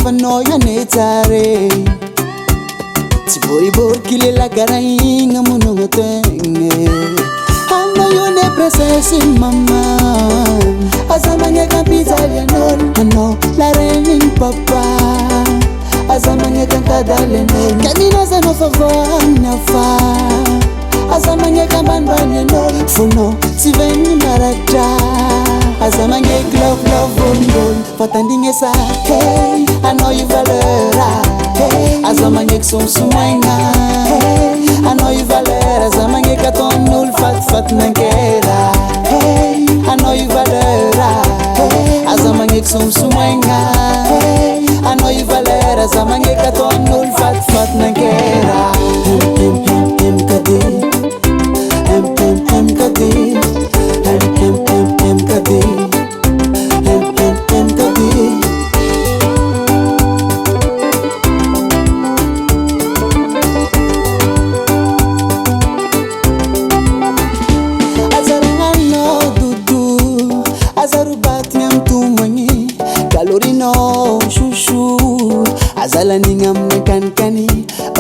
fanao yanetsare tsy boribory lela karaigna monogno tegna hanao io ne princesse mama aza magnaka pizzalianolo hanao la reine papa aza magnaka nkadalenolo kaminaza no favona fa aza magnaka ambanimbanianolo fonao tsy vegny maratra aza magnaiky lovololo fatandignesa hey anao io valera hey aza magnaiky somsomaigna hey anao io valera aza magnaiky ataon'olo fatifaty nankera hey anao io valera hey aza magnaiky somsomaigna hey anao io valera aza magnaiky ataon'olo fatifaty nankera Kalorino chouchou azalanigna amin'ny kanikany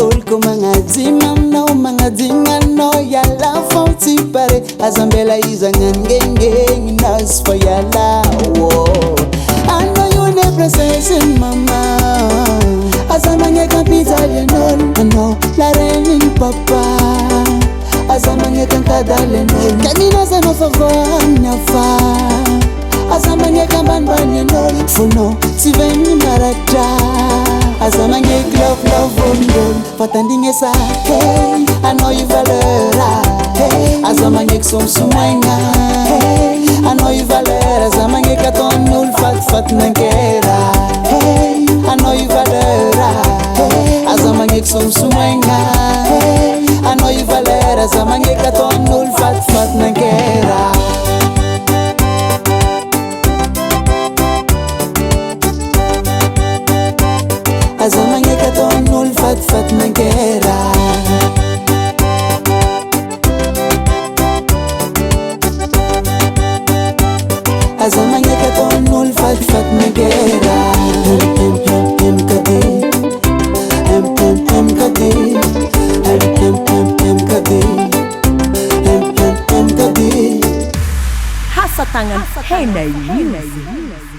olko magnajima aminao magnajinganao yala fao tsy pare azambela izanangengengny nazy fa yala anao io ne princesse mama aza magnaka pizzalianolo anao la reine papa aza magnaka nkadalenolo kaminaza no favona fa aza magnaiky ambanimbanianolo fonao tsy vegny maratra aza magnaiky lovololo fatandignesa hey anao io valera hey aza magnaiky somsomaigna hey anao io valera aza magnaiky ataon'olo fatifaty nankera hey anao io valera hey aza magnaiky somsomaigna hey anao io valera aza magnaiky ataon'olo fatifaty nankera aza magnaiky ataon'olo fatifaty nankera aza magnaiky ataon'olo fatifaty nankera Hasatangan Henay Music.